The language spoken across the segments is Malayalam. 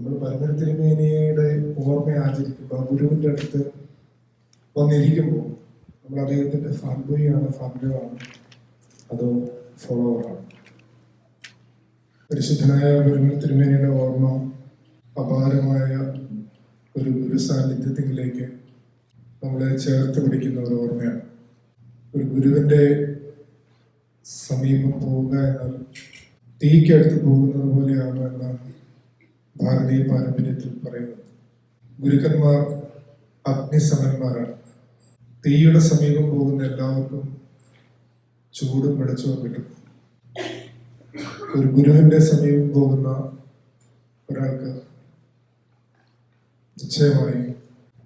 നമ്മൾ പരമന തിരുമേനിയുടെ ഓർമ്മ ആചരിക്കുമ്പോൾ ഗുരുവിൻ്റെ അടുത്ത് വന്നിരിക്കുമ്പോൾ നമ്മൾ അദ്ദേഹത്തിൻ്റെ ഫാൻബോയ് ആണ്, ഫാൻബോയാണ്, അതോ ഫോളോവറാണ്? പരിശുദ്ധനായ പരമന തിരുമേനിയുടെ ഓർമ്മ അപാരമായ ഒരു ഗുരു സാന്നിധ്യത്തിലേക്ക് നമ്മളെ ചേർത്ത് പിടിക്കുന്ന ഒരു ഓർമ്മയാണ്. ഒരു ഗുരുവിൻ്റെ സമീപം പോവുക എന്നാൽ തീക്കടുത്ത് പോകുന്നത് പോലെയാണ് എന്നാണ് ഭാരതീയ പാരമ്പര്യത്തിൽ പറയുന്നത്. ഗുരുക്കന്മാർ അഗ്നിസമന്മാരാണ്. തീയുടെ സമീപം പോകുന്ന എല്ലാവർക്കും ചൂടും വെളിച്ചവും കിട്ടും. ഒരു ഗുരുവിന്റെ സമീപം പോകുന്ന ഒരാൾക്ക് നിശ്ചയമായും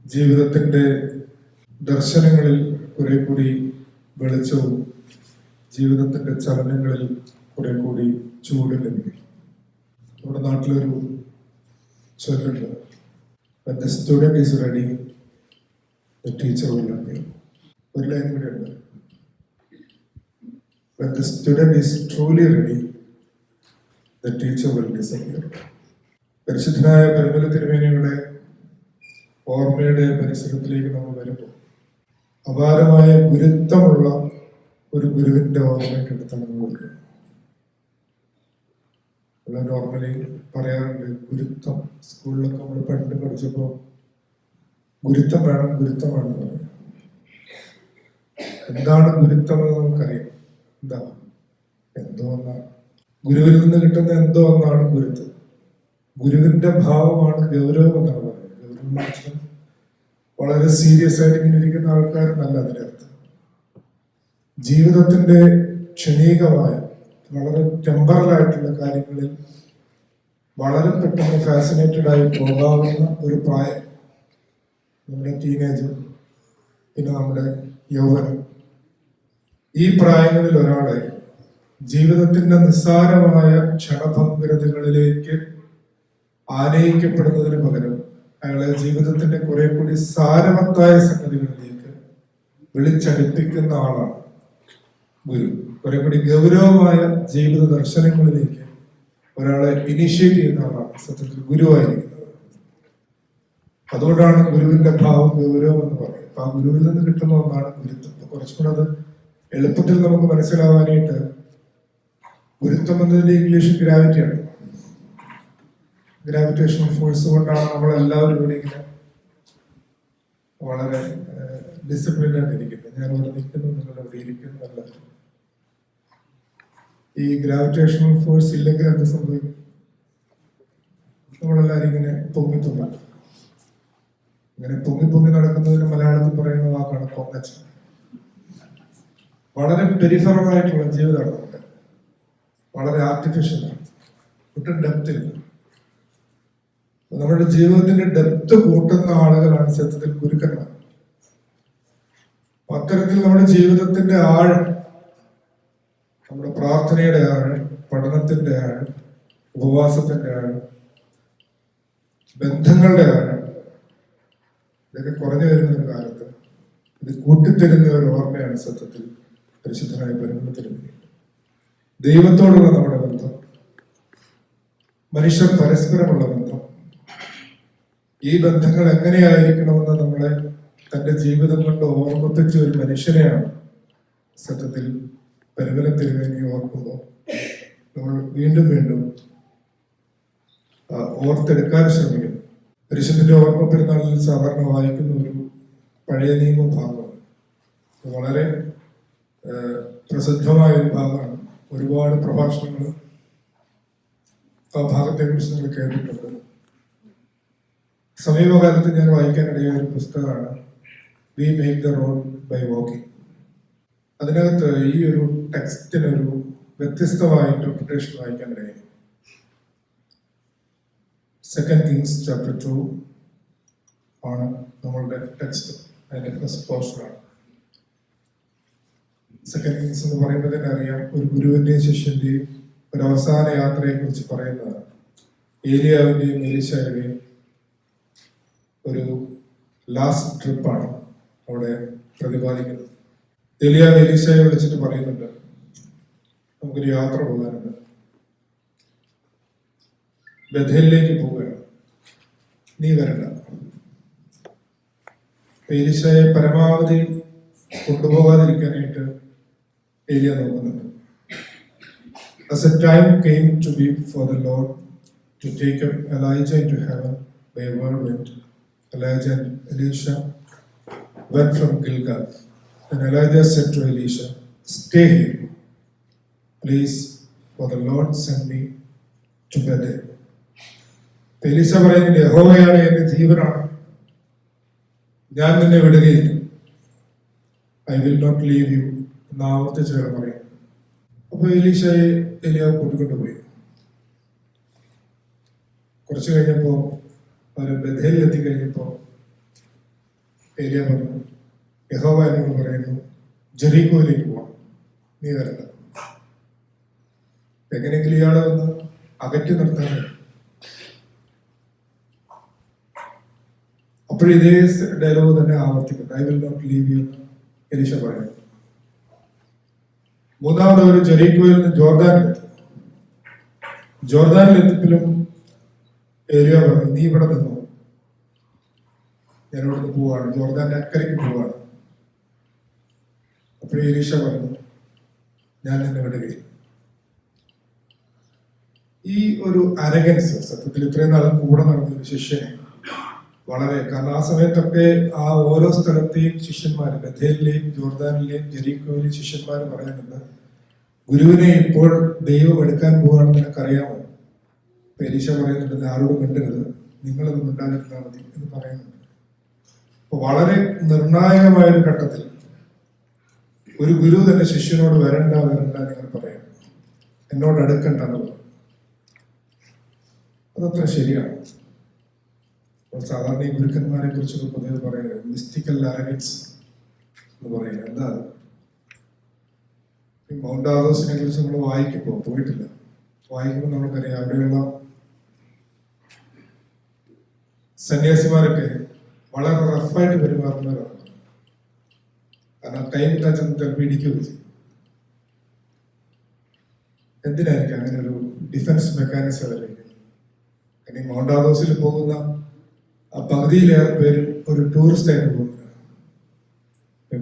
ജീവിതത്തിന്റെ ദർശനങ്ങളിൽ കുറെ കൂടി വെളിച്ചവും ജീവിതത്തിന്റെ ചലനങ്ങളിൽ കുറെ കൂടി ചൂടും ലഭിക്കും. നമ്മുടെ നാട്ടിലൊരു ചൊല്ലുണ്ട്, when the student is ready, the teacher will appear. ഒരു ലൈൻ കൂടെ ഉണ്ട്, when the student is truly ready, the teacher will disappear. പരിശുദ്ധനായ പരമന തിരുമേനിയുടെ ഓർമ്മയുടെ പരിസരത്തിലേക്ക് നമ്മൾ വരുമ്പോൾ അപാരമായ ഗുരുത്വമുള്ള ഒരു ഗുരുവിന്റെ ഓർമ്മയ്ക്ക് അടുത്താണ് നമ്മൾ വരുന്നത്. നോർമലി പറയാറുണ്ട് ഗുരുത്വം. സ്കൂളിലൊക്കെ നമ്മൾ പണ്ട് പഠിച്ചപ്പോൾ ഗുരുത്വം വേണം, ഗുരുത്വം വേണം എന്ന് പറയും. എന്താണ് ഗുരുത്വം എന്ന് നമുക്കറിയാം. എന്താ? എന്തോ ഒന്നാണ്. ഗുരുവിൽ നിന്ന് കിട്ടുന്ന എന്തോ ഒന്നാണ് ഗുരുത്വം. ഗുരുവിന്റെ ഭാവമാണ് ഗൗരവം എന്നാണ് പറയുന്നത്. ഗൗരവം വെച്ചാൽ വളരെ സീരിയസ് ആയിട്ട് ഇങ്ങനെ ഇരിക്കുന്ന ആൾക്കാരെന്നല്ല അതിന്റെ അർത്ഥം. ജീവിതത്തിന്റെ ക്ഷണികമായ വളരെ ടെമ്പറലായിട്ടുള്ള കാര്യങ്ങളിൽ വളരെ പെട്ടെന്ന് ഫാസിനേറ്റഡ് ആയി പോകാവുന്ന ഒരു പ്രായം, നമ്മുടെ ടീനേജ്, പിന്നെ നമ്മുടെ യൗവനം, ഈ പ്രായങ്ങളിൽ ഒരാളെ ജീവിതത്തിന്റെ നിസ്സാരമായ ക്ഷണഭംഗുരതകളിലേക്ക് ആനയിക്കപ്പെടുന്നതിന് പകരം അയാളെ ജീവിതത്തിന്റെ കുറെ കൂടി സാരവത്തായ സംഗതികളിലേക്ക് വിളിച്ചടുപ്പിക്കുന്ന ആളാണ് ഗുരു. കുറെ കൂടി ഗൗരവമായ ജീവിത ദർശനങ്ങളിലേക്ക് ഒരാളെ ഇനിഷ്യേറ്റ് ചെയ്യുന്ന ആളാണ് സത്യത്തിൽ ഗുരുവായിരിക്കുന്നത്. അതുകൊണ്ടാണ് ഗുരുവിന്റെ ഭാവം ഗൗരവം എന്ന് പറയുന്നത്. അപ്പൊ ആ ഗുരുവിൽ നിന്ന് കിട്ടുന്ന ഒന്നാണ് ഗുരുത്വം. കുറച്ചുകൂടെ അത് എളുപ്പത്തിൽ നമുക്ക് മനസ്സിലാവാനായിട്ട് ഗുരുത്വം എന്നതിന്റെ ഇംഗ്ലീഷ് ഗ്രാവിറ്റിയാണ്. ഗ്രാവിറ്റേഷണൽ ഫോഴ്സ് കൊണ്ടാണ് നമ്മളെല്ലാവരും ഇവിടെ ഇങ്ങനെ വളരെ ഡിസിപ്ലിൻഡ് ആയിട്ടിരിക്കുന്നത്. ഞാൻ ഇവിടെ നിൽക്കുന്നു, നിങ്ങൾ ഇവിടെ ഇരിക്കുന്നു. അല്ല, ഈ ഗ്രാവിറ്റേഷണൽ ഫോഴ്സ് ഇല്ലെങ്കിൽ എന്ത് സംഭവിക്കും? നമ്മളെല്ലാവരും ഇങ്ങനെ പൊങ്ങിത്തുന്ന, ഇങ്ങനെ പൊങ്ങി നടക്കുന്നതിന് മലയാളത്തിൽ പറയുന്ന വാക്കാണ് പൊങ്ങച്ച. വളരെ പെരിഫറൽ ആയിട്ടുള്ള ജീവിതമാണ് നമ്മുടെ, വളരെ ആർട്ടിഫിഷ്യലാണ്, ഒട്ടും ഡെപ്ത് ഇല്ല. നമ്മുടെ ജീവിതത്തിന്റെ ഡെപ്ത് കൂട്ടുന്ന ആളുകളാണ് സത്യത്തിൽ ഗുരുക്കന്മാർ. അത്തരത്തിൽ നമ്മുടെ ജീവിതത്തിന്റെ ആഴം, നമ്മുടെ പ്രാർത്ഥനയുടെ ആഴം, പഠനത്തിന്റെ ആഴം, ഉപവാസത്തിന്റെ ആഴം, ബന്ധങ്ങളുടെ ആഴം, ഇതൊക്കെ കുറഞ്ഞു വരുന്ന ഒരു കാലത്ത് ഇത് കൂട്ടിത്തരുന്ന ഒരു ഓർമ്മയാണ് സത്യത്തിൽ പരിശുദ്ധനായ പരമന തിരുമേനി. ദൈവത്തോടുള്ള നമ്മുടെ ബന്ധം, മനുഷ്യർ പരസ്പരമുള്ള ബന്ധം, ഈ ബന്ധങ്ങൾ എങ്ങനെയായിരിക്കണമെന്ന് നമ്മളെ തന്റെ ജീവിതം കൊണ്ട് ഓർമ്മിപ്പിച്ച ഒരു മനുഷ്യനെയാണ് സത്യത്തിൽ പരമന തിരുമേനി ഓർക്കുമ്പോൾ നമ്മൾ വീണ്ടും വീണ്ടും ഓർത്തെടുക്കാൻ ശ്രമിക്കുന്നു. പരിശുദ്ധന്റെ ഓർമ്മ പെരുന്നാളിൽ സാധാരണ വായിക്കുന്ന ഒരു പഴയ നിയമ ഭാഗമാണ്. വളരെ പ്രസിദ്ധമായ ഒരു ഭാഗമാണ്. ഒരുപാട് പ്രഭാഷണങ്ങൾ ആ ഭാഗത്തെ കുറിച്ച് നിങ്ങൾ കേട്ടിട്ടുണ്ട്. സമീപകാലത്ത് ഞാൻ വായിക്കാനിടയായ ഒരു പുസ്തകമാണ് we make the road by walking. അതിനകത്ത് ഈ ഒരു ടെക്സ്റ്റിനൊരു വ്യത്യസ്തമായ ഇന്റർപ്രിട്ടേഷൻ വായിക്കാനിടയായി. 2 Kings chapter 2 ആണ് നമ്മളുടെ ടെക്സ്റ്റ്. അതിന്റെ ഫസ്റ്റ് പോർഷനാണ്. 2 Kings എന്ന് പറയുമ്പോൾ തന്നെ അറിയാം, ഒരു ഗുരുവിന്റെയും ശിഷ്യന്റെയും ഒരു അവസാന യാത്രയെ കുറിച്ച് പറയുന്നതാണ്. ഏലിയാവിന്റെയും എലീശായുടെയും ഒരു ലാസ്റ്റ് ട്രിപ്പാണ് അവിടെ പ്രതിപാദിക്കുന്നത്. ഏലിയാവ് എലീശായെ വിളിച്ചിട്ട് പറയുന്നുണ്ട്, നമുക്കൊരു യാത്ര പോകാനുണ്ട്, ബഥേലിലേക്ക് പോവുകയാണ്. നീ വരണ്ട. എലീശയെ പരമാവധി കൊണ്ടുപോകാതിരിക്കാനായിട്ട് ഏലിയ നോക്കുന്നുണ്ട്. As a time came to be for the Lord to take up Elijah into heaven by a whirlwind, Elijah and Elisha went from Gilgal. And Elijah said to Elisha, "Stay here, please, for the Lord sent me to Bethel." എലീശ പറയുന്നത്, യഹോവയാണ് എന്റെ ജീവനാണ്, ഞാൻ നിന്നെ വിടുകയില്ല. I will not leave you എന്ന് ആവർത്തിച്ച് പറയും. അപ്പൊ എലീശയെ ഏലിയാവ് കൂട്ടിക്കൊണ്ടുപോയി. കുറച്ചു കഴിഞ്ഞപ്പോ അവര് ബഥേലിൽ എത്തിക്കഴിഞ്ഞപ്പോ ഏലിയ പറഞ്ഞു, യഹോവ എന്നോട് പറയുന്നു, ജെറീക്കോയിലേക്ക് പോകണം, നീ വരണ്ട. എങ്ങനെയെങ്കിലും ഇയാളെ ഒന്ന് അകറ്റി നിർത്താൻ. അപ്പോഴിതേ ഡയലോഗ് തന്നെ ആവർത്തിക്കുന്നു, I will not leave you എന്ന് എലീശ പറയുന്നു. മൂന്നാമത് ഒരു ജെറീക്കോയിൽ നിന്ന് ജോർദാനിലെത്തിപ്പിലും ഏലിയ പറഞ്ഞു, നീ ഇവിടെ നിന്നോ, ഞാൻ ഇവിടുന്ന് പോവാണ്, ജോർദാന്റെ അക്കരയ്ക്ക് പോവാണ്. അപ്പോൾ എലീശ പറഞ്ഞു, ഞാൻ നിന്നെ വിടുകയില്ല. ഈ ഒരു അരഗൻസ് സത്യത്തിൽ ഇത്രയും നാളും കൂടെ നടന്ന ഒരു ശിഷ്യനെ വളരെ, കാരണം ആ സമയത്തൊക്കെ ആ ഓരോ സ്ഥലത്തെയും ശിഷ്യന്മാർ, ബഥേലിലെയും ജോർദാനിലെയും ജെറീക്കോയിലെയും ശിഷ്യന്മാർ പറയുന്നുണ്ട്, ഗുരുവിനെ ഇപ്പോൾ ദൈവം എടുക്കാൻ പോവാണെന്ന് നിനക്കറിയാമോ? എലീശ പറയുന്നുണ്ട്, ആരോടും മിണ്ടരുത്, നിങ്ങളത് മിണ്ടാതിരുന്നാൽ മതി എന്ന് പറയുന്നുണ്ട്. അപ്പൊ വളരെ നിർണായകമായ ഒരു ഘട്ടത്തിൽ ഒരു ഗുരു തന്നെ ശിഷ്യനോട് വരണ്ട നിങ്ങൾ പറയാം, എന്നോട് അടുക്കണ്ടെന്ന് പറഞ്ഞു. അതത്ര ശരിയാണ്. സാധാരണ ഈ ഗുരുക്കന്മാരെ കുറിച്ചൊക്കെ പൊതുവെ പറയുന്നത് മിസ്റ്റിക്കൽ അരഗൻസ് എന്ന് പറയുന്നത്. എന്താ അത്? ഈ മൗണ്ട് ആദോസിനെ കുറിച്ച് നമ്മൾ വായിക്കുമ്പോൾ, പോയിട്ടില്ല, വായിക്കുമ്പോൾ നമുക്കറിയാം അവിടെയുള്ള സന്യാസിമാരൊക്കെ വളരെ റഫായിട്ട് പെരുമാറുന്നവരാണ്. കാരണം ടൈം ടച്ച് ചിലപ്പോൾ ഇടിക്കുകയൊക്കെ ചെയ്യും. എന്തിനായിരിക്കും അങ്ങനെ ഒരു ഡിഫൻസ് മെക്കാനിസം അവരിക്കുന്നത്? കാരണം മൗണ്ട് ആദോസിൽ പോകുന്ന പകുതിയിലേറെ പേരും ഒരു ടൂറിസ്റ്റ് ആയിട്ട് പോകുന്നതാണ്.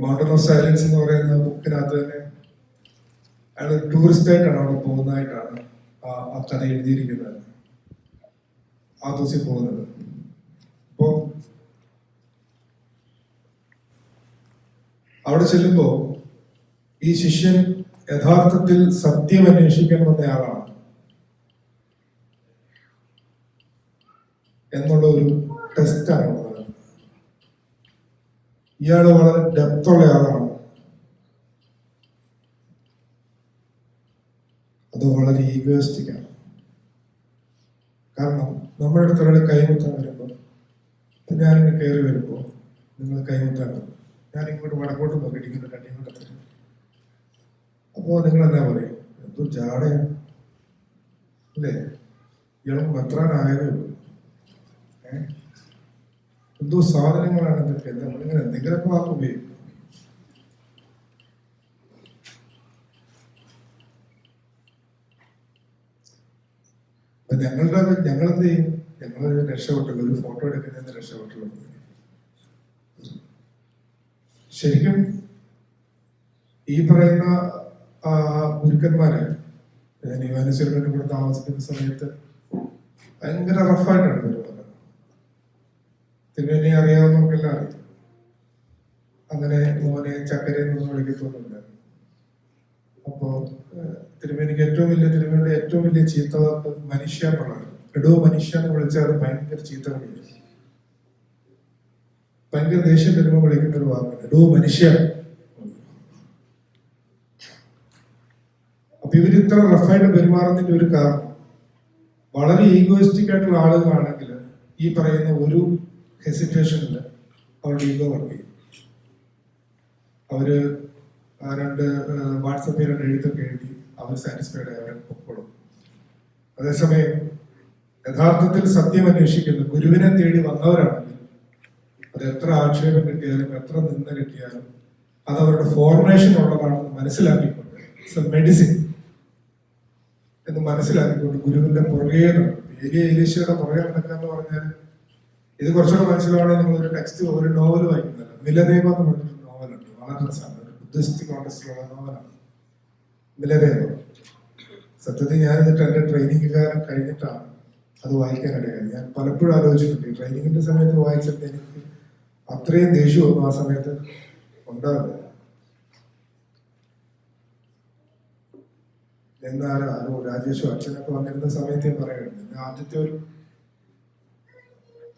മൗണ്ടൻ ഓഫ് സൈലൻസ് എന്ന് പറയുന്ന ബുക്കിനകത്ത് തന്നെ അയാൾ ടൂറിസ്റ്റ് ആയിട്ടാണ് അവിടെ പോകുന്നതായിട്ടാണ് ആ കഥ എഴുതിയിരിക്കുന്നത്. ആ ദിവസം പോകുന്നത്. അപ്പോ അവിടെ ചെല്ലുമ്പോ ഈ ശിഷ്യൻ യഥാർത്ഥത്തിൽ സത്യം അന്വേഷിക്കാൻ വന്നയാളാണ് എന്നുള്ള ഒരു ടെസ്റ്റാണ് ഉള്ളത്. ഇയാള് വളരെ ഡെപ്തുള്ള ആളാണ്, അത് വളരെ ഈഗോയിസ്റ്റിക്കാണ്. കാരണം നമ്മുടെ അടുത്ത് ഒരാൾ കൈമുത്താൻ വരുമ്പോൾ, ഞാനിങ്ങനെ കയറി വരുമ്പോൾ നിങ്ങൾ കൈമുത്താൻ വരും, ഞാൻ ഇങ്ങോട്ട് വടക്കോട്ട് നോക്കിയിട്ട് ഇങ്ങനെ കണ്ടിങ്ങോട്ട് തരും. അപ്പോ നിങ്ങൾ എന്നാ പറയും, എന്തോ ജാടയാണ് അല്ലേ, ഇയാളും മെത്രാനായതേ ഉള്ളൂ, എന്തോ സാധനങ്ങളാണ് ഇതൊക്കെ, നമ്മളിങ്ങനെ എന്തെങ്കിലുമൊക്കെ വാക്ക് ഉപയോഗിക്കും. അപ്പൊ ഞങ്ങളെന്ത് ചെയ്യും, ഞങ്ങൾ രക്ഷപ്പെട്ടുള്ളൂ, ഒരു ഫോട്ടോ എടുക്കുന്നതിന് രക്ഷപ്പെട്ടുള്ളൂ. ശരിക്കും ഈ പറയുന്ന ഗുരുക്കന്മാരെ, ഞാൻ യുവാനുസരണയുടെ കൂടെ താമസിക്കുന്ന സമയത്ത് ഭയങ്കര റഫായിട്ടാണ് വരുന്നത്. തിരുമേനി അറിയാവുന്നവർക്കെല്ലാം അറിയാം. അങ്ങനെ മോനെ ചക്കര എന്നൊന്നും വിളിക്കത്തൊന്നുമില്ല. അപ്പോ തിരുമേനിക്ക് തിരുമേനിയുടെ ഏറ്റവും വലിയ ചീത്ത വാക്ക് മനുഷ്യ എന്നുള്ളത്. എടോ മനുഷ്യ എന്ന് വിളിച്ചാൽ അത് ഭയങ്കര ചീത്ത വിളിക്കും. ഭയങ്കര ദേഷ്യം വരുമ്പോൾ വിളിക്കുന്ന ഒരു വാക്കാണ് എടോ മനുഷ്യ. അപ്പൊ ഇവർ ഇത്ര റഫായിട്ട് പെരുമാറുന്നതിന്റെ ഒരു കാരണം, വളരെ ഈഗോയിസ്റ്റിക് ആയിട്ടുള്ള ആളുകളാണെങ്കിൽ ഈ പറയുന്ന ഒരു ഹെസിറ്റേഷനിൽ അവരുടെ ഈഗോ വർക്ക് ചെയ്യും. അവര് രണ്ട് വാട്സപ്പിൽ രണ്ട് എഴുത്തൊക്കെ എഴുതി അവർ സാറ്റിസ്ഫൈഡ് ആയി അവരെ പൊക്കോളും. അതേസമയം യഥാർത്ഥത്തിൽ സത്യം അന്വേഷിക്കുന്ന ഗുരുവിനെ തേടി വന്നവരാണെങ്കിൽ അത് എത്ര ആക്ഷേപം കിട്ടിയാലും എത്ര നിന്ദ കിട്ടിയാലും അത് അവരുടെ ഫോർമേഷൻ ഉള്ളതാണെന്ന് മനസ്സിലാക്കിക്കൊണ്ട്, ഇറ്റ്സ് എ മെഡിസിൻ എന്ന് മനസ്സിലാക്കിക്കൊണ്ട് ഗുരുവിന്റെ പുറകെ നടക്കും. എലീശയുടെ പുറകെ നടക്കുക എന്ന് പറഞ്ഞാൽ ഇത് കുറച്ചുകൂടെ മനസ്സിലാവണമെങ്കിൽ നിങ്ങൾ ഒരു ടെക്സ്റ്റ്, ഒരു നോവൽ വായിക്കുന്നില്ല. മിലരേവ എന്ന് പറഞ്ഞൊരു നോവലുണ്ട്, വളരെ രസമാണ്. ഒരു ബുദ്ധിസ്റ്റ് കോൺടെക്സ്റ്റിലുള്ള നോവലാണ് മിലരേവ. സത്യത്തിൽ ഞാനിതിട്ട് എൻ്റെ ട്രെയിനിങ് കാലം കഴിഞ്ഞിട്ടാണ് അത് വായിക്കാനിടയായി. ഞാൻ പലപ്പോഴും ആലോചിച്ചിട്ടുണ്ട്, ഈ ട്രെയിനിങ്ങിന്റെ സമയത്ത് വായിച്ചിട്ട് എനിക്ക് അത്രയും ദേഷ്യമൊന്നും ആ സമയത്ത് ഉണ്ടാവില്ല. എന്നാലും രാജേഷും അച്ഛനൊക്കെ വന്നിരുന്ന സമയത്ത് ഞാൻ പറയുന്നുണ്ട്, എന്റെ ആദ്യത്തെ ഒരു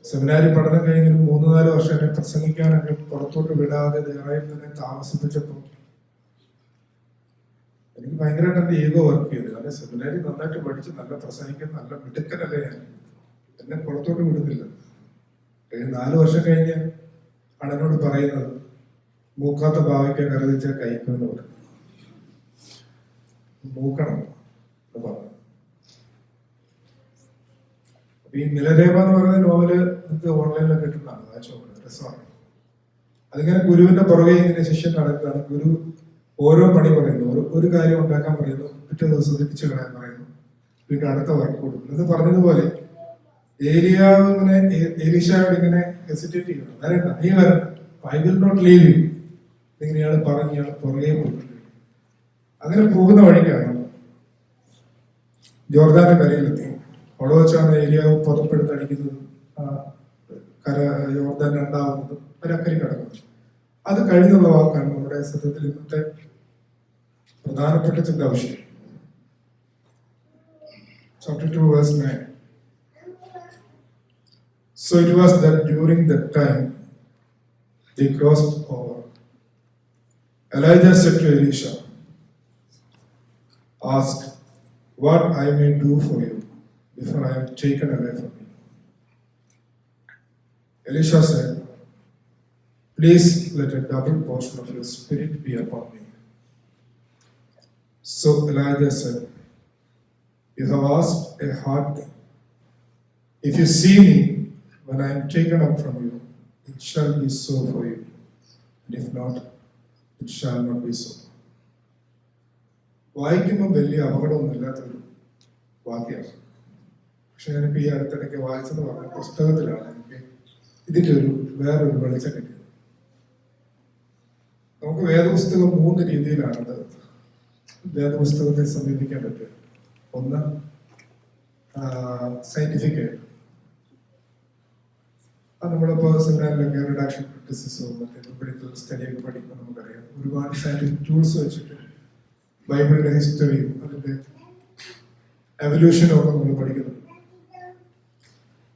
സെമിനാരി പഠനം കഴിഞ്ഞ 3-4 വർഷം എന്നെ പ്രസംഗിക്കാനൊക്കെ പുറത്തോട്ട് വിടാതെ ദേറായിൽ തന്നെ താമസിപ്പിച്ചപ്പോൾ എനിക്ക് ഭയങ്കരമായിട്ട് എന്റെ ഈഗോ വർക്ക് ചെയ്തു. കാരണം സെമിനാരി നന്നായിട്ട് പഠിച്ച് നല്ല പ്രസംഗിക്കുന്ന നല്ല മിടുക്കനല്ലേ ഞാൻ, എന്നെ പുറത്തോട്ട് വിടുന്നില്ല. 4 വർഷം കഴിഞ്ഞ് അണ്ണനോട് പറയുന്നത്, മൂക്കാത്ത ഭാവയ്ക്ക് കരുതിച്ച കഴിക്കുമെന്ന് പറഞ്ഞു. മൂക്കണം എന്ന് പറഞ്ഞു. അപ്പൊ ഈ മിലരേവ എന്ന് പറയുന്ന നോവല് നിങ്ങൾക്ക് ഓൺലൈനിൽ കിട്ടുന്നതാണ്, വായിച്ചോളൂ, രസമാണ്. അതിങ്ങനെ ഗുരുവിന്റെ പുറകെ ഇങ്ങനെ ശിഷ്യൻ നടക്കുകയാണ്. ഗുരു ഓരോ പണി പറയുന്നു, ഒരു കാര്യം ഉണ്ടാക്കാൻ പറയുന്നു, പിറ്റേ ദിവസം തിരിച്ചു കളയാൻ പറയുന്നു, പിന്നെ അടുത്ത വർക്ക് കൊടുക്കുന്നു. എന്ന് പറഞ്ഞതുപോലെ ഏലിയാവ് ഇങ്ങനെ എലീശായോട് ഇങ്ങനെ ഹെസിറ്റേറ്റ് ചെയ്യണം, വരണ്ട, നീ വരണ്ട, I will not leave you. ഇങ്ങനെ ഇയാൾ പറഞ്ഞ് ഇയാൾ പുറകെ പോയിട്ടുണ്ട്. അങ്ങനെ പോകുന്ന വഴിക്കാണ് ജോർദാന്റെ കരയിലെത്തി. അവിടെ വെച്ചാണ് ഏലിയാവ് പുറപ്പെടുത്തടിക്കുന്നത്, കര ജോർദാൻ രണ്ടാവുന്നതും അവരക്കരി കിടക്കുന്നത്. അത് കഴിഞ്ഞുള്ള വാക്കാണ് നമ്മുടെ സത്യത്തിൽ ഇന്നത്തെ പ്രധാനപ്പെട്ട ചിന്താവിഷയം. Chapter 2 verse 9. So it was that during that time they crossed over. Elijah said to Elisha, ask what I may do for you before I am taken away from you. Elisha said, please let a double portion of your spirit be upon me. So Elijah said, you have asked a hard thing. If you see me when I am taken up from you, it shall be so for you. And if not, it shall not be so. വായിക്കുമ്പോൾ വലിയ അപകടമൊന്നുമില്ലാത്തൊരു വാക്യമാണ്. പക്ഷെ ഞാനിപ്പോൾ ഈ അടുത്തിടയ്ക്ക് വായിച്ചെന്ന് പറഞ്ഞ പുസ്തകത്തിലാണ് എനിക്ക് ഇതിൻ്റെ വേറൊരു വെളിച്ചം കിട്ടിയത്. നമുക്ക് വേദപുസ്തകം 3 രീതിയിലാണത് വേദപുസ്തകത്തെ സമീപിക്കാൻ പറ്റുക. ഒന്ന് സയന്റിഫിക് ആയിട്ട്, അത് നമ്മളിപ്പോൾ സെമിനാറിലൊക്കെ റിഡക്ഷൻ ക്രിറ്റിസിസവും മറ്റേ മെഡിക്കൽ സ്റ്റഡിയൊക്കെ പഠിക്കുമ്പോൾ നമുക്കറിയാം, ഒരുപാട് സയന്റിഫിക് ടൂൾസ് വെച്ചിട്ട് ബൈബിളിന്റെ ഹിസ്റ്ററിയും അതിന്റെ എവല്യൂഷനും ഒക്കെ നമ്മൾ പഠിക്കുന്നുണ്ട്.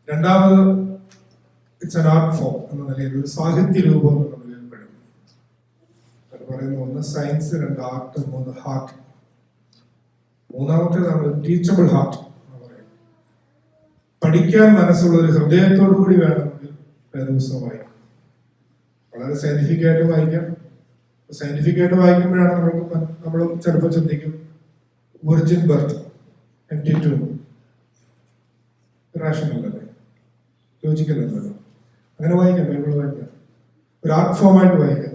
രണ്ടാമത് ഇറ്റ്സ് ആൻ ആർട്ട് ഫോം എന്ന നിലയിൽ, ഒരു സാഹിത്യ രൂപം എന്ന നിലയിൽ പഠിക്കുന്നു. അത് പറയുന്നത് 1 സയൻസ്, 2 ആർട്ട്, 3 ഹാർട്ട്. മൂന്നാമത്തേതാണ് ടീച്ചബിൾ ഹാർട്ട് എന്ന് പറയുന്നത്. പഠിക്കാൻ മനസ്സുള്ള ഒരു ഹൃദയത്തോടു കൂടി വേണമെങ്കിൽ വേദപുസ്തകം വായിക്കാം. വളരെ സയന്റിഫിക് ആയിട്ട് വായിക്കാം. സയന്റിഫിക് ആയിട്ട് വായിക്കുമ്പോഴാണ് നമ്മൾ ചിലപ്പോൾ ചിന്തിക്കും വിർജിൻ ബർത്ത്, MT2 റാഷണൽ അല്ലേ, ലോജിക്കൽ അല്ലല്ലോ. അങ്ങനെ വായിക്കാം, ബൈബിൾ വായിക്കാം. ഒരു ആർട്ട് ഫോമായിട്ട് വായിക്കാം.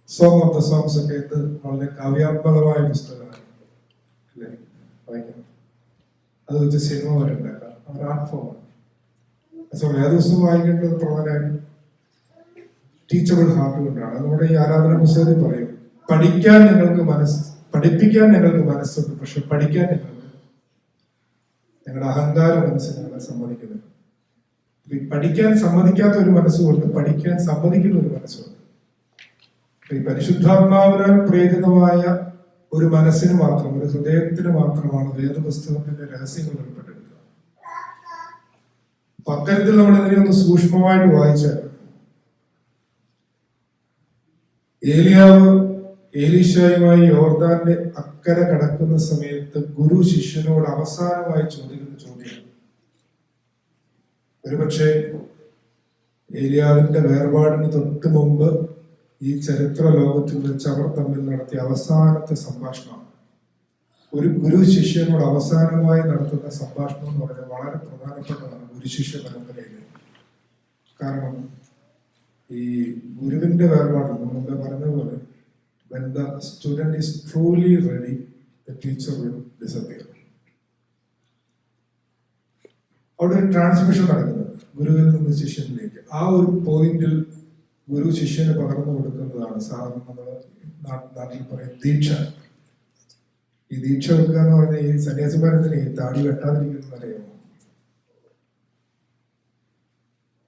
സോങ് ഓഫ് ദ സോങ്സ് ഒക്കെ ഇത് വളരെ കാവ്യാത്മകമായ പുസ്തകമാണ് അല്ലേ, വായിക്കാം. അത് വെച്ച് സിനിമ വരെ ഉണ്ടാക്കാം, ഒരു ആർട്ട് ഫോമാണ്. പക്ഷെ വേദപുസ്തകം വായിക്കേണ്ടത് പ്രധാനമായിട്ടും ടീച്ചബിൾ ഹാർട്ട് കൊണ്ടാണ്. നമ്മുടെ ഈ ആരാധന പുസ്തകത്തിൽ പറയും, പഠിപ്പിക്കാൻ നിങ്ങൾക്ക് മനസ്സുണ്ട്, പക്ഷെ പഠിക്കാൻ നിങ്ങളുടെ അഹങ്കാര മനസ്സ് നിങ്ങളെ സമ്മതിക്കുന്നത്. പഠിക്കാൻ സമ്മതിക്കാത്ത ഒരു മനസ്സുകൊണ്ട് പഠിക്കാൻ സമ്മതിക്കുന്ന ഒരു മനസ്സുണ്ട്. ഈ പരിശുദ്ധാത്മാവിനാൽ പ്രേരിതമായ ഒരു മനസ്സിന് മാത്രം, ഒരു ഹൃദയത്തിന് മാത്രമാണ് വേദപുസ്തകത്തിന്റെ രഹസ്യങ്ങൾ ഉൾപ്പെട്ടിരിക്കുന്നത്. അത്തരത്തിൽ നമ്മൾ ഇതിനെ ഒന്ന് സൂക്ഷ്മമായിട്ട് വായിച്ചാൽ, ഏലിയാവ് എലീശയുമായി യോർദാന്റെ അക്കരെ കടക്കുന്ന സമയത്ത് ഗുരു ശിഷ്യനോട് അവസാനമായി ചോദിക്കുന്ന ചോദ്യം, ഒരുപക്ഷെ ഏലിയാവിന്റെ വേർപാടിന് തൊട്ട് മുമ്പ് ഈ ചരിത്ര ലോകത്തിൽ വെച്ച് അവർ തമ്മിൽ നടത്തിയ അവസാനത്തെ സംഭാഷണമാണ്. ഒരു ഗുരു ശിഷ്യനോട് അവസാനമായി നടത്തുന്ന സംഭാഷണം എന്ന് പറഞ്ഞാൽ വളരെ പ്രധാനപ്പെട്ടതാണ് ഗുരു ശിഷ്യ പരമ്പരയിൽ. കാരണം ഈ ഗുരുവിന്റെ വേർപാട് നമ്മൾ പറഞ്ഞതുപോലെ, when the student is truly ready, the teacher will disappear. അവിടെ ഒരു ട്രാൻസ്മിഷൻ നടക്കുന്നുണ്ട്. ഗുരുവിൽ നിന്ന് ശിഷ്യനിലേക്ക്. ആ ഒരു പോയിന്റിൽ ഗുരു ശിഷ്യന് പകർന്നു കൊടുക്കുന്നതാണ് സാധാരണ നമ്മൾ നാട്ടിൽ പറയും ദീക്ഷ. ഈ ദീക്ഷ വെക്കുക എന്ന് പറഞ്ഞാൽ ഈ സന്യാസിമാരത്തിന് ഈ താടി വെട്ടാതിരിക്കുന്നത് അറിയാമോ?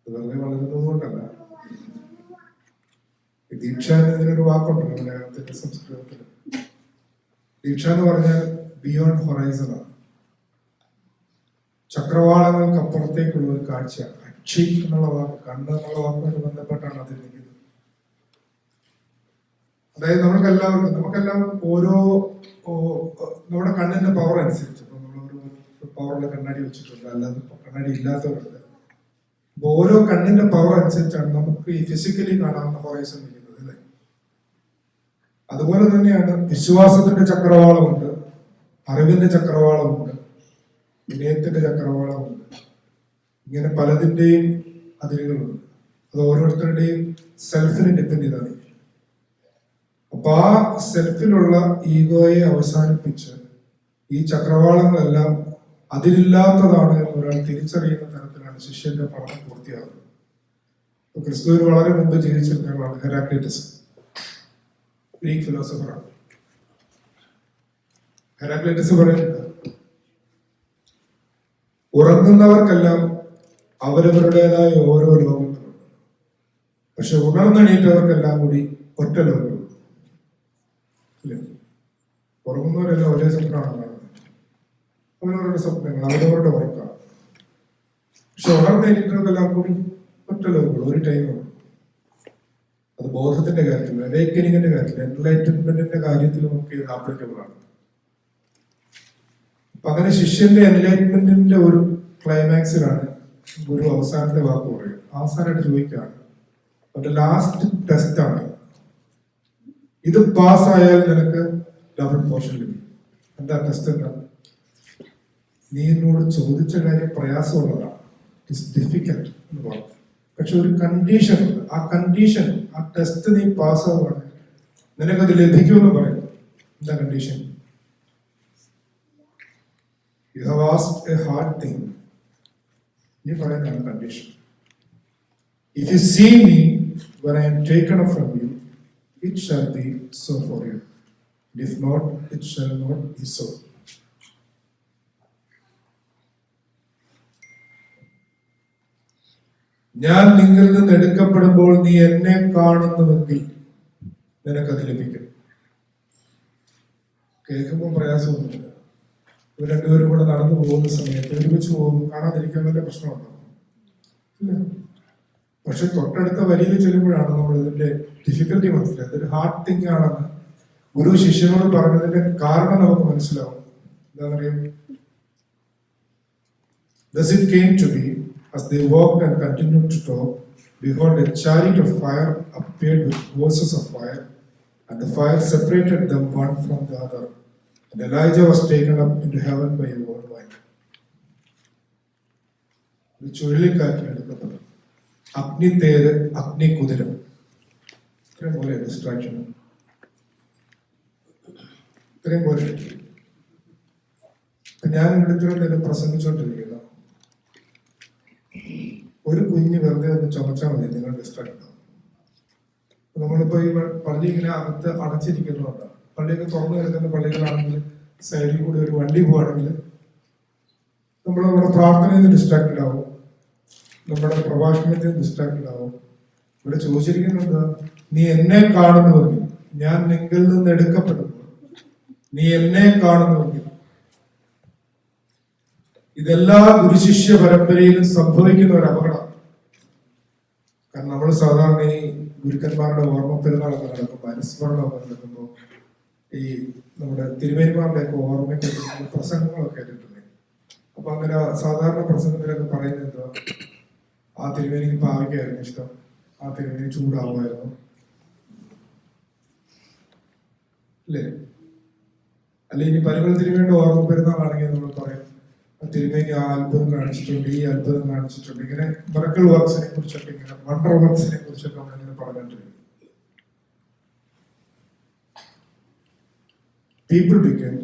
വെറുതെ വളരുന്നത് കൊണ്ടല്ല. ദീക്ഷ എന്നതിനൊരു വാക്കുണ്ടല്ലോ മലയാളത്തിന്റെ സംസ്കൃതത്തിൽ. ദീക്ഷ എന്ന് പറഞ്ഞാൽ ബിയോണ്ട് ഹൊറൈസൺ ആണ്, ചക്രവാളങ്ങൾക്ക് അപ്പുറത്തേക്കുള്ള ഒരു കാഴ്ചയാണ്. അക്ഷി എന്നുള്ള വാക്ക്, കണ്ണ് എന്നുള്ള വാക്കുമായിട്ട് ബന്ധപ്പെട്ടാണ് അത് നിൽക്കുന്നത്. അതായത് നമുക്കെല്ലാം ഓരോ നമ്മുടെ കണ്ണിന്റെ പവർ അനുസരിച്ച് ഇപ്പൊ നമ്മളൊരു പവറുള്ള കണ്ണാടി വെച്ചിട്ടുണ്ട്, അല്ലാതെ കണ്ണാടി ഇല്ലാത്തവരുണ്ട്. അപ്പൊ ഓരോ കണ്ണിന്റെ പവർ അനുസരിച്ചാണ് നമുക്ക് ഈ ഫിസിക്കലി കാണാവുന്ന ഹൊറൈസൺ നിൽക്കുന്നത്, അല്ലേ? അതുപോലെ തന്നെയാണ് വിശ്വാസത്തിന്റെ ചക്രവാളമുണ്ട്, അറിവിന്റെ ചക്രവാളമുണ്ട്, വിനയത്തിന്റെ ചക്രവാളമുണ്ട്. ഇങ്ങനെ പലതിന്റെയും അതിരുകളുണ്ട്. അത് ഓരോരുത്തരുടെയും സെൽഫിനെ ഡിപ്പെൻഡ് ചെയ്താണ്. അപ്പൊ ആ സെൽഫിലുള്ള ഈഗോയെ അവസാനിപ്പിച്ച് ഈ ചക്രവാളങ്ങളെല്ലാം അതിലില്ലാത്തതാണ് എന്നൊരാൾ തിരിച്ചറിയുന്ന തരത്തിലാണ് ശിഷ്യന്റെ പഠനം പൂർത്തിയാകുന്നത്. ഇപ്പൊ ക്രിസ്തുവിന് വളരെ മുമ്പ് ജീവിച്ചിരുന്നയാളാണ് ഹെരാക്ലിറ്റസ്, ഗ്രീക്ക് ഫിലോസഫറാണ്. ഹെരാക്ലിറ്റസ് പറയുന്നത് ഉറങ്ങുന്നവർക്കെല്ലാം അവരവരുടേതായ ഓരോ ലോകങ്ങളുണ്ട്, പക്ഷെ ഉണർന്നെണീറ്റവർക്കെല്ലാം കൂടി ഒറ്റ ലോകമുള്ളൂ. ഉറങ്ങുന്നവരെല്ലാം ഒരേ സ്വപ്നമാണ് കാണുന്നത്, അവരവരുടെ സ്വപ്നങ്ങൾ, അവരവരുടെ വർക്കാണ്. പക്ഷെ ഉണർന്നെണീറ്റവർക്കെല്ലാം കൂടി ഒറ്റ ലോകമുള്ളൂ, ഒരു ടൈമുള്ളൂ. അത് ബോധത്തിന്റെ കാര്യത്തിൽ, അവേക്കനിങ്ങിന്റെ കാര്യത്തിൽ, എൻലൈറ്റൻമെന്റിന്റെ കാര്യത്തിലും ഒക്കെ ഇത് ആപ്ലിക്കബിൾ ആണ്. അപ്പൊ അങ്ങനെ ശിഷ്യന്റെ എൻലൈറ്റ്മെന്റിന്റെ ഒരു ക്ലൈമാക്സിലാണ് ഗുരു അവസാനത്തെ വാക്ക് പറയുക. അവസാനമായിട്ട് ചോദിക്കുകയാണ്, അവന്റെ ലാസ്റ്റ് ടെസ്റ്റ് ആണ്, ഇത് പാസ്സായാൽ നിനക്ക് ഡബിൾ പോർഷൻ ലഭിക്കും. എന്താ ടെസ്റ്റ്? എന്താ? നീ എന്നോട് ചോദിച്ച കാര്യം പ്രയാസമുള്ളതാണ്, ഇറ്റ്സ് ഡിഫിക്കൽട്ട് എന്ന് പറഞ്ഞു. പക്ഷെ ഒരു കണ്ടീഷൻ ഉണ്ട്. ആ കണ്ടീഷൻ, ആ ടെസ്റ്റ് നീ പാസ്സാവുകയാണ് നിനക്കത് ലഭിക്കുമെന്ന് പറയുന്നു. എന്താ condition? You have asked a hard thing. You find that condition. If you see me when I am taken up from you, it shall be so for you. If not, it shall not be so. ഞാൻ നിങ്ങളിൽ നിന്ന് എടുക്കപ്പെടുമ്പോൾ നീ എന്നെ കാണുന്നുവെങ്കിൽ നിനക്കത് ലഭിക്കും. കേൾക്കുമ്പോൾ പ്രയാസമൊന്നുമില്ല. ഇവർ രണ്ടുപേരും കൂടെ നടന്നു പോകുന്ന സമയത്ത് ഒരുമിച്ച് പോകും, കാണാതിരിക്കാൻ വല്ല പ്രശ്നമുണ്ടോ? ഇല്ല. പക്ഷെ തൊട്ടടുത്ത വരിയിൽ ചെല്ലുമ്പോഴാണ് നമ്മൾ ഇതിന്റെ ഡിഫിക്കൽട്ടി മനസ്സിലായത്. ഇതൊരു ഹാർഡ് തിങ് ആണെന്ന് ഗുരു ശിഷ്യനോട് പറഞ്ഞതിന്റെ കാരണം നമുക്ക് മനസ്സിലാവും. എന്താ പറയുക? Thus it came to be, as they walked and continued to talk, behold, a chariot of fire appeared with horses of fire, and the fire separated them one from the other. And Elijah was taken up into heaven by a whirlwind. ഒരു ചുഴലിക്കാറ്റിന് എടുക്കപ്പെട്ടു. അഗ്നി തേര്, അഗ്നി കുതിര, ഇത്രയും പോലെ ഡിസ്ട്രാക്ഷൻ, ഇത്രയും പോലെ. ഞാൻ ഇവിടുത്തെ പ്രസംഗിച്ചോണ്ടിരിക്കുന്നു, ഒരു കുഞ്ഞ് വെറുതെ ഒന്ന് ചുമച്ചാൽ മതി, നിങ്ങൾ ഡിസ്ട്രാക്ട് ആവും. നമ്മളിപ്പോ ഈ പള്ളി ഇങ്ങനെ അകത്ത് അടച്ചിരിക്കുന്നുണ്ട്. പള്ളിയൊക്കെ തുറന്നു കിടക്കുന്ന പള്ളികളാണെങ്കിൽ സൈഡിൽ കൂടി ഒരു വണ്ടി പോവാണെങ്കിൽ നമ്മൾ നമ്മുടെ പ്രാർത്ഥനയിൽ നിന്ന് ഡിസ്ട്രാക്റ്റഡ് ആവും, നമ്മുടെ പ്രഭാഷണത്തിൽ നിന്ന് ഡിസ്ട്രാക്റ്റഡ് ആവും. ഇവിടെ ചോദിച്ചിരിക്കുന്നത്, നീ എന്നെ കാണുന്നുവെങ്കിൽ, ഞാൻ നിങ്ങളിൽ നിന്ന് എടുക്കപ്പെടുമ്പോൾ നീ എന്നെ കാണുന്നുവെങ്കിൽ. ഇതെല്ലാ ഗുരുശിഷ്യ പരമ്പരയിലും സംഭവിക്കുന്ന ഒരു അപകടം. കാരണം നമ്മൾ സാധാരണ ഈ ഗുരുക്കന്മാരുടെ ഓർമ്മ പെരുന്നാളൊക്കെ നടക്കുമ്പോൾ, അനുസ്മരണമൊക്കെ നടക്കുമ്പോൾ ഈ നമ്മുടെ തിരുമേനിമാരുടെ ഒക്കെ ഓർമ്മയ്ക്ക് പ്രസംഗങ്ങളൊക്കെ കേട്ടിട്ടുണ്ട്. അപ്പൊ അങ്ങനെ സാധാരണ പ്രസംഗത്തിലൊക്കെ പറയുന്നത് എന്താ, ആ തിരുമേനിക്ക് പാവയ്ക്കായിരുന്നു ഇഷ്ടം, ആ തിരുമേനി ചൂടാവുമായിരുന്നു, അല്ലേ? അല്ലെ ഇനി പരിമൾ തിരുമേനിയുടെ ഓർമ്മ പെരുന്നാളാണെങ്കിൽ നമ്മൾ പറയും, തിരുമേനി ആ അത്ഭുതം കാണിച്ചിട്ടുണ്ട്, ഈ അത്ഭുതം കാണിച്ചിട്ടുണ്ട്. ഇങ്ങനെ മിറക്കിൾ വർക്സിനെ കുറിച്ചൊക്കെ, ഇങ്ങനെ വണ്ടർ വർക്സിനെ കുറിച്ചൊക്കെ നമ്മളിങ്ങനെ പറഞ്ഞിട്ടുണ്ട്. People became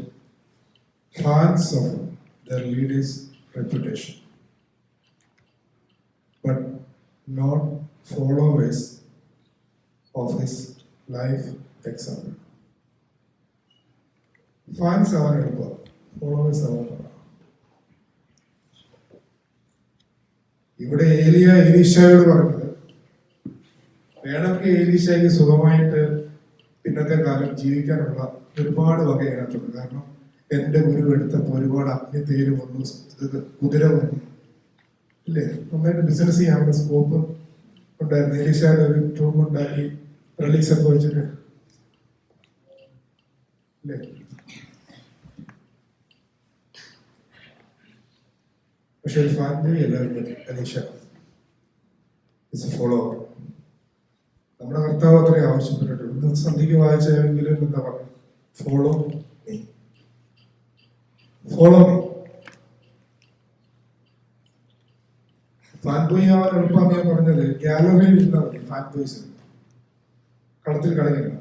fans of their leader's reputation. but not followers of his life example. Fans ആവാൻ എളുപ്പമാണ്, ഫോളോവേഴ്സ് ആവാൻ. ഇവിടെ എലീശയോട് പറഞ്ഞത്, വേണമെങ്കിൽ എലീശയ്ക്ക് സുഖമായിട്ട് ഇന്നത്തെ കാലം ജീവിക്കാനുള്ള ഒരുപാട് വക അതിനകത്തുണ്ട്. കാരണം എന്റെ ഗുരു എടുത്തപ്പോൾ ഒരുപാട് അഗ്നി തേര് വന്നു, കുതിര വന്നു, ഇല്ലേ? നന്നായിട്ട് ബിസിനസ് ചെയ്യാനുള്ള സ്കോപ്പ് ഉണ്ടായിരുന്നു. എലീശയുടെ ഒരു ടൂം ഉണ്ടാക്കി റിലീസ് ഒക്കെ വെച്ചിട്ട്, അല്ലേ? പക്ഷെ ഒരു ഫാൻബോയ് എല്ലാവരും എലീശ ഇസ് എ ഫോളോവർ. നമ്മുടെ കർത്താവ് അത്രയും ആവശ്യപ്പെട്ടിട്ടുണ്ട്. ഇന്ന് സന്ധിക്ക് വായിച്ചെങ്കിലും എന്താ പറഞ്ഞു? Follow me, follow me. Fanboy ആവാൻ എളുപ്പമാണ് ഞാൻ പറഞ്ഞത്. ഗാലറിയിൽ ഇരുന്നാൽ മതി ഫാൻബോയ്സ്, കളത്തിൽ കളിക്കണ്ട.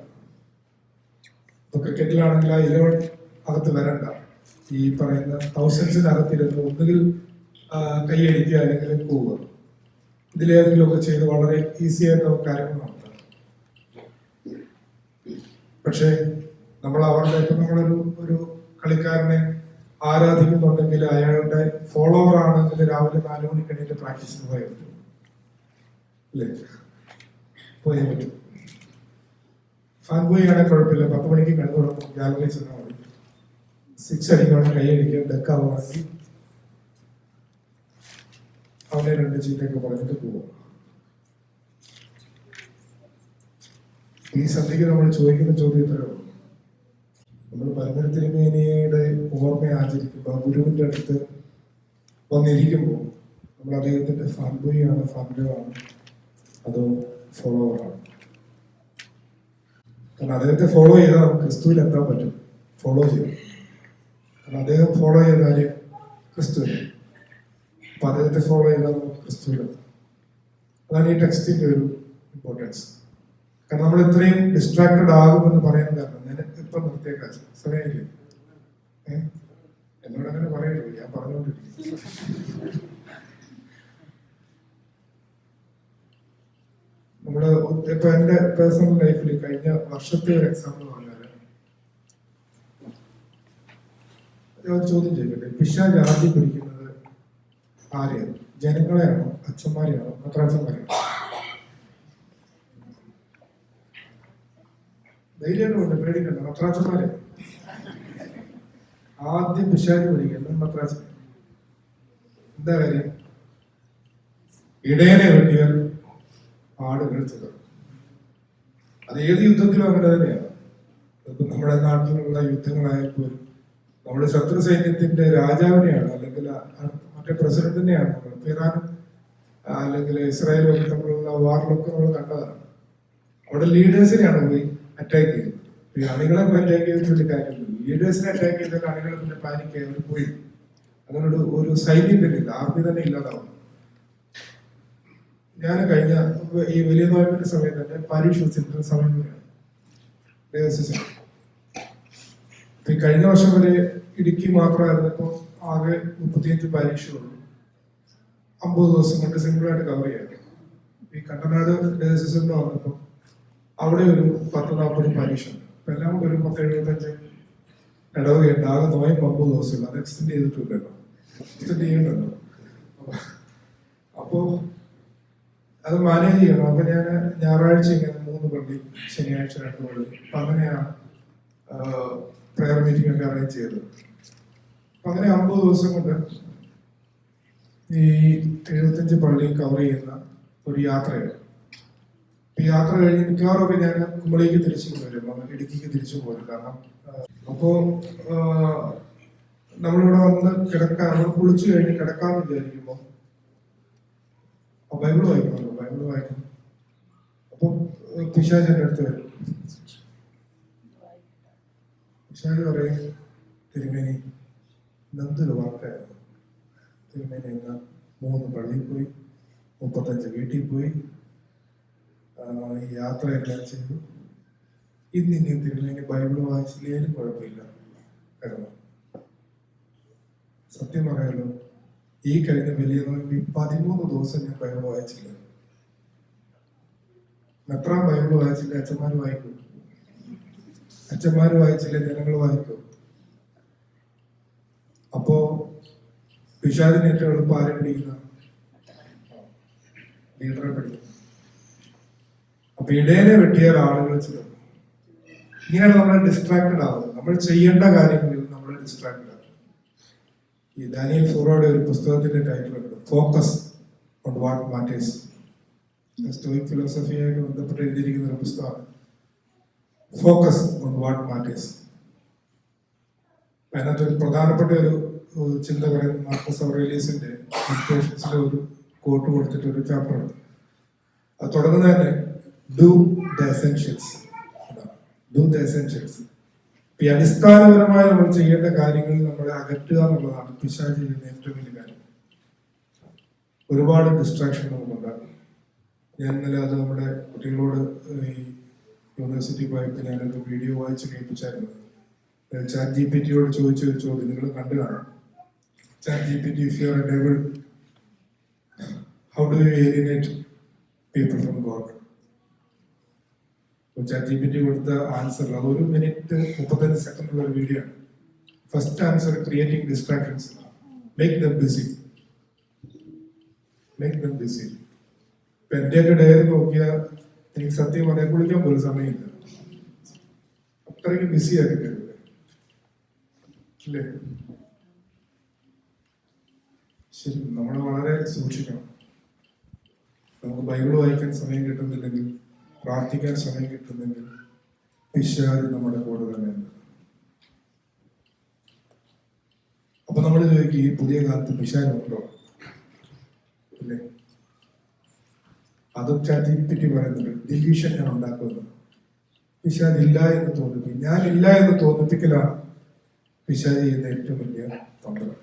ഇപ്പൊ ക്രിക്കറ്റിലാണെങ്കിൽ ആ 11 അകത്ത് വരണ്ട. ഈ പറയുന്ന തൗസൻഡ്സിനകത്തിരുന്ന് ഒന്നുകിൽ കൈയടിക്കുക അല്ലെങ്കിൽ പോവുക, ഇതിലേതെങ്കിലും ഒക്കെ ചെയ്ത് വളരെ ഈസി ആയിട്ട് നമുക്ക് കാര്യങ്ങൾ നടത്താം. പക്ഷെ നമ്മൾ അവരുടെ, ഇപ്പൊ നമ്മളൊരു ഒരു കളിക്കാരനെ ആരാധിക്കുന്നുണ്ടെങ്കിൽ അയാളുടെ ഫോളോവർ ആണെങ്കിൽ രാവിലെ 4 മണിക്ക് എണീറ്റ് പ്രാക്ടീസിന് പോയാൽ പറ്റും, അല്ലേ? പോയാൽ പറ്റും. ഫാൻബോയ് ആണെങ്കിൽ കുഴപ്പമില്ല, 10 മണിക്ക് കണ്ടു തുടങ്ങും, ഗാലറി ചെന്നാൽ മതി. 6 അടിക്കണം, കൈയടിക്കുക, ഡെക്കാവുകയാണെങ്കിൽ അവനെ 2 ചീറ്റൊക്കെ പറഞ്ഞിട്ട് പോവുക. ഈ സന്ധിക്ക് നമ്മൾ ചോദിക്കുന്ന ചോദ്യം ഇത്രയേ ഉള്ളൂ. നമ്മൾ പരമന തിരുമേനിയുടെ ഓർമ്മ ആചരിക്കുമ്പോൾ, ഗുരുവിന്റെ അടുത്ത് വന്നിരിക്കുമ്പോൾ, നമ്മൾ അദ്ദേഹത്തിന്റെ ഫാൻബോയ് ആണ്, ഫാൻബോയ് ആണ്, അതോ ഫോളോവർ ആണ്? കാരണം അദ്ദേഹത്തെ ഫോളോ ചെയ്താൽ നമുക്ക് ക്രിസ്തുവിൽ എത്താൻ പറ്റും. ഫോളോ ചെയ്യും. കാരണം അദ്ദേഹം ഫോളോ ചെയ്താല് ക്രിസ്തുവിൽ, അപ്പൊ അദ്ദേഹത്തെ ഫോളോ ചെയ്താൽ നമുക്ക് ക്രിസ്തുവിലെത്താം. അതാണ് ഈ ടെക്സ്റ്റിന്റെ ഒരു ഇമ്പോർട്ടൻസ്. കാരണം നമ്മൾ ഇത്രയും ഡിസ്ട്രാക്റ്റഡ് ആകുമെന്ന് പറയാൻ കാരണം, ഞാൻ ഇപ്പൊ നിർത്തിയേക്കാം, സമയമില്ലേ? എന്നോട് അങ്ങനെ പറയരുത്, ഞാൻ പറഞ്ഞുകൊണ്ടിരിക്കും. നമ്മള് ഇപ്പൊ എന്റെ പേഴ്സണൽ ലൈഫിൽ കഴിഞ്ഞ വർഷത്തെ ഒരു എക്സാമ്പിൾ പറഞ്ഞാല്, ഞാൻ ചോദ്യം ചെയ്യട്ടെ, പിശാച് ആദ്യം പിടിക്കുന്നത് ആരെയാണ്? ജനങ്ങളെയാണോ, അച്ഛന്മാരെയാണോ, മെത്രാച്ചന്മാരെയാണോ? ധൈര്യമുണ്ട്, പേടിക്കണ്ട, മെത്രാച്ചന്മാരെ ആദ്യം പിശാച് പിടിക്കുന്നത്. മെത്രാച്ചൻ എന്താ കാര്യം? ഇടയനെ വെട്ടിയാൽ ആടുകൾ ചിതറും. അത് ഏത് യുദ്ധത്തിലും അങ്ങനെ തന്നെയാണ്. ഇപ്പൊ നമ്മുടെ നാട്ടിലുള്ള യുദ്ധങ്ങളായാൽ പോലും നമ്മുടെ ശത്രു സൈന്യത്തിന്റെ രാജാവിനെയാണ്, അല്ലെങ്കിൽ മറ്റേ പ്രസിഡന്റിനെയാണ് നമ്മൾ, ഇറാനും അല്ലെങ്കിൽ ഇസ്രായേലും ഒക്കെ തമ്മിലുള്ള വാറിലൊക്കെ നമ്മൾ കണ്ടതാണ്. അവിടെ ലീഡേഴ്സിനെയാണ് പോയി അറ്റാക്ക് ചെയ്യുന്നത്. ഈ അണികളെ പോയി അറ്റാക്ക് ചെയ്തിട്ട് കാര്യമില്ല. ലീഡേഴ്സിനെ അറ്റാക്ക് ചെയ്തിട്ട് അണികൾ പിന്നെ പാനിക്ക് അവർ പോയി, അങ്ങനെ ഒരു സൈന്യം തന്നെ ഇല്ല, ആർമി തന്നെ ഇല്ലാതാവും. ഞാൻ കഴിഞ്ഞ ഈ വലിയ നോയമ്പിന്റെ സമയത്ത് തന്നെ പരീക്ഷ വെച്ചിട്ടുള്ള സമയം കൂടെയാണ്. ഈ കഴിഞ്ഞ വർഷം വരെ ഇടുക്കി മാത്രമായിരുന്നപ്പോൾ ആകെ 35 പരീക്ഷയുള്ളൂ. 50 ദിവസം കൊണ്ട് സിമ്പിളായിട്ട് കവർ ചെയ്യാം. ഈ കണ്ടനാട് ഡയസിസിൽ വന്നപ്പോൾ അവിടെ ഒരു 10-40 പരീക്ഷ ഉണ്ട്. അപ്പൊ എല്ലാം കൂടെ ഒരു 10-75 ഇടവകയുണ്ട്. ആകെ 50 ദിവസമുള്ളൂ. അത് എക്സ്റ്റെൻഡ് ചെയ്തിട്ടില്ലല്ലോ, എക്സ്റ്റെൻഡ് ചെയ്യണ്ടല്ലോ. അപ്പോ അത് മാനേജ് ചെയ്യണം. അപ്പൊ ഞാൻ ഞായറാഴ്ച ഇങ്ങനെ 3 പള്ളി, ശനിയാഴ്ച 2 പള്ളി, അപ്പൊ അങ്ങനെയാണ് പ്രയർ മീറ്റിംഗ് ഒക്കെ അറേഞ്ച് ചെയ്തത്. അപ്പൊ അങ്ങനെ 50 ദിവസം കൊണ്ട് ഈ 75 പള്ളി കവർ ചെയ്യുന്ന ഒരു യാത്രയാണ്. ഈ യാത്ര കഴിഞ്ഞ് മിക്കവാറൊക്കെ ഞാൻ കുമ്പളേക്ക് തിരിച്ചു വരും, ഇടുക്കിക്ക് തിരിച്ചു പോരും. കാരണം അപ്പോ നമ്മളിവിടെ വന്ന് കിടക്കാൻ, നമ്മൾ കുളിച്ചു കഴിഞ്ഞ് കിടക്കാന്ന് വിചാരിക്കുമ്പോ ബൈബിള് വായിക്കണമല്ലോ, ബൈബിള് വായിക്കണം. അപ്പൊ പിശാച് എൻ്റെ അടുത്ത് വരും. പിശാച് പറയും, തിരുമേനി എന്തൊരു വാക്കായിരുന്നു തിരുമേനി, ഇന്ന് 3 പള്ളിയിൽ പോയി, 35 വീട്ടിൽ പോയി, ഈ യാത്രയെല്ലാം ചെയ്തു, ഇനി തിരുമേനി ബൈബിള് വായിച്ചില്ലേലും കുഴപ്പമില്ല. കാരണം സത്യം പറയാലോ, ഈ കഴിഞ്ഞ വലിയ നോയമ്പ് 13 ദിവസം ഞാൻ ബൈബിൾ വായിച്ചില്ല. മെത്രാൻ ബൈബിൾ വായിച്ചില്ല, അച്ഛന്മാര് വായിക്കും. അച്ഛന്മാര് വായിച്ചില്ല, ജനങ്ങൾ വായിക്കും. അപ്പോ പിശാചിന് ഏറ്റവും എളുപ്പം ആരെ പിടിക്കുന്ന? ലീഡറെ പിടിക്കുന്നു. അപ്പൊ ഇടയനെ വെട്ടിയാൽ ആളുകൾ ചിലർ ഇങ്ങനെയാണ് നമ്മൾ ഡിസ്ട്രാക്റ്റഡ് ആവുന്നത്. നമ്മൾ ചെയ്യേണ്ട കാര്യങ്ങളിൽ നമ്മൾ ഡിസ്ട്രാക്റ്റഡ് ആവും. ഈ ഡാനിയൽ ഫൂറോയുടെ ഒരു പുസ്തകത്തിന്റെ ടൈറ്റിൽ ഉണ്ട്, focus on what matters. Stoic ഫിലോസഫിയായിട്ട് ബന്ധപ്പെട്ട് എഴുതിയിരിക്കുന്ന ഒരു പുസ്തകമാണ്, ഫോക്കസ് ഓൺ വാട്ട് മാറ്റേഴ്സ്. അതിനകത്ത് ഒരു പ്രധാനപ്പെട്ട ഒരു ചിന്ത പറയുന്ന മാർക്കസ് ഔറേലിയസിന്റെ മെഡിറ്റേഷൻസിലെ ഒരു കോട്ട് കൊടുത്തിട്ട് ഒരു ചാപ്റ്റർ ഉണ്ട്. അത് തുടങ്ങുന്നത് തന്നെ do the essentials. Do the essentials. ഈ അടിസ്ഥാനപരമായി നമ്മൾ ചെയ്യേണ്ട കാര്യങ്ങൾ നമ്മളെ അകറ്റുക എന്നുള്ളതാണ് പിശാച് ചെയ്യുന്ന ഏറ്റവും വലിയ കാര്യം. ഒരുപാട് ഡിസ്ട്രാക്ഷൻ നമുക്കുണ്ടാകും. ഞാൻ ഇന്നലെ അത് നമ്മുടെ കുട്ടികളോട് ഈ യൂണിവേഴ്സിറ്റി പോയപ്പോൾ ഞാനൊരു വീഡിയോ വായിച്ച് കേൾപ്പിച്ചായിരുന്നു. ചാറ്റ് ജിപിടിയോട് ചോദിച്ച ഒരു ചോദ്യം നിങ്ങൾ കണ്ടു കാണും. Chat GPT, if you are enabled, how do you alienate people from God? Chat GPT കൊടുത്ത ആൻസർ അത് 1 മിനിറ്റ് 35 സെക്കൻഡ് ഉള്ള ഒരു വീഡിയോ ആണ്. First answer, creating distractions, make them busy. Make them busy. ഇപ്പൊ എന്റെയൊക്കെ ഡയറി നോക്കിയാൽ എനിക്ക് സത്യം പറയാൻ കുളിക്കാൻ പോലും സമയമില്ല. അത്രയ്ക്ക് ബിസി ആക്കി തരുന്നത് അല്ലേ? ശരി, നമ്മൾ വളരെ സൂക്ഷിക്കണം. നമുക്ക് ബൈബിൾ വായിക്കാൻ സമയം കിട്ടുന്നില്ലെങ്കിൽ, പ്രാർത്ഥിക്കാൻ സമയം കിട്ടുന്നെങ്കിൽ പിശാച് നമ്മുടെ കൂടെ തന്നെയുണ്ട്. അപ്പൊ നമ്മൾ ചോദിക്കും, ഈ പുതിയ കാലത്ത് പിശാചുണ്ടോ? അല്ലേ? അതും ചാറ്റ് ജിപിടി പറയുന്നുണ്ട്, ഡിലീഷൻ ഞാൻ ഉണ്ടാക്കുന്നത്. പിശാച് ഇല്ല എന്ന് തോന്നിപ്പിക്കും. ഞാൻ ഇല്ല എന്ന് തോന്നിപ്പിക്കലാണ് പിശാച് ചെയ്യുന്ന ഏറ്റവും വലിയ തന്ത്രം.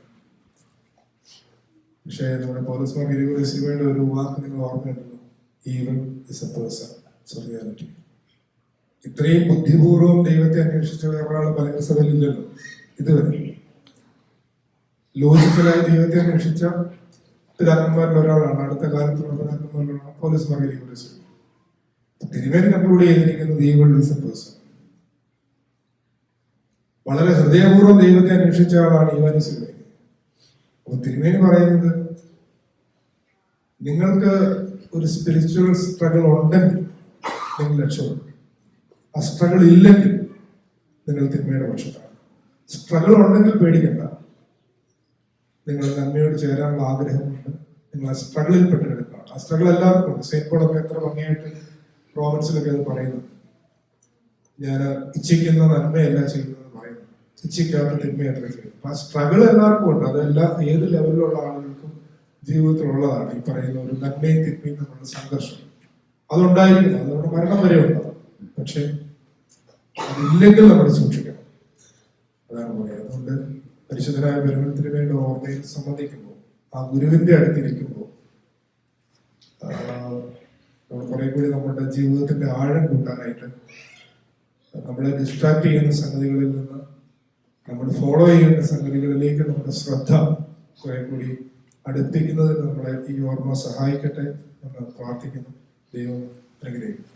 പക്ഷേ നമ്മുടെ പൗലോസ് മാർ ഗ്രിഗോറിയോസ് ഒരു വാക്ക് നിങ്ങൾ ഓർമ്മയുണ്ടല്ലോ, even is A person, reality. ഇത്രയും ബുദ്ധിപൂർവ്വം ദൈവത്തെ അന്വേഷിച്ച വേറൊരാൾ പലസഭയിലില്ലല്ലോ ഇതുവരെ. ലോജിക്കലായി ദൈവത്തെ അന്വേഷിച്ച പിതാക്കന്മാരിൽ ഒരാളാണ്, അടുത്ത കാലത്തുള്ള പിതാക്കന്മാരിലാണ് പൗലോസ് മാർ ഗ്രിഗോറിയോസ്. തിരുമേനി കൺക്ലൂഡ് ചെയ്തിരിക്കുന്നത് ഈവൻ ഇസ് എ പേഴ്സൺ. വളരെ ഹൃദയപൂർവ്വം ദൈവത്തെ അന്വേഷിച്ച ആളാണ് യോഹന്നാൻ. അപ്പൊ തിരുമേനി പറയുന്നത്, നിങ്ങൾക്ക് ഒരു സ്പിരിച്വൽ സ്ട്രഗിൾ ഉണ്ടെങ്കിൽ നിങ്ങൾ രക്ഷപ്പെടും. ആ സ്ട്രഗിൾ ഇല്ലെങ്കിൽ നിങ്ങൾ തിന്മയുടെ പക്ഷത്താണ്. സ്ട്രഗിൾ ഉണ്ടെങ്കിൽ പേടിക്കണ്ട. നിങ്ങൾ നന്മയോട് ചേരാനുള്ള ആഗ്രഹമുണ്ട്, നിങ്ങൾ ആ സ്ട്രഗിളിൽ പെട്ടെടുക്കണം. ആ സ്ട്രഗിൾ എല്ലാവർക്കും ഉണ്ട്. സെയിന്റ് പോളൊക്കെ എത്ര ഭംഗിയായിട്ട് റോമൻസിലൊക്കെ അത് പറയുന്നു. ഞാൻ ഇച്ഛിക്കുന്ന നന്മയല്ല ചെയ്യുന്നത് പറയുന്നു, ഇച്ഛിക്കാത്ത തിന്മയല്ല ചെയ്യുന്നത്. ആ സ്ട്രഗിൾ എല്ലാവർക്കും ഉണ്ട്. അതെല്ലാം ഏത് ലെവലിലുള്ള ആളുകൾക്കും ജീവിതത്തിലുള്ളതാണ്. ഈ പറയുന്ന ഒരു നന്മയും തിന്മയും നമ്മുടെ സംഘർഷം അതുണ്ടായിരിക്കണം. അത് നമ്മുടെ മരണം വരെ ഉണ്ടാവും. പക്ഷെ അതില്ലെങ്കിൽ നമ്മൾ സൂക്ഷിക്കണം. അതാണ് പറയുന്നത്. അതുകൊണ്ട് പരിശുദ്ധനായ പരിമളത്തിന് വേണ്ടി ഓർമ്മയിൽ സംബന്ധിക്കുമ്പോൾ, ആ ഗുരുവിന്റെ അടുത്തിരിക്കുമ്പോൾ നമ്മൾ കുറെ കൂടി നമ്മുടെ ജീവിതത്തിന്റെ ആഴം കൂട്ടാനായിട്ട് നമ്മളെ ഡിസ്ട്രാക്ട് ചെയ്യുന്ന സംഗതികളിൽ നിന്ന് നമ്മൾ ഫോളോ ചെയ്യുന്ന സംഗതികളിലേക്ക് നമ്മുടെ ശ്രദ്ധ കുറെ കൂടി അടുപ്പിക്കുന്നതിന് നമ്മളെ ഈ ഓർമ്മ സഹായിക്കട്ടെ എന്ന് പ്രാർത്ഥിക്കുന്നു. ദൈവം അനുഗ്രഹിക്കും.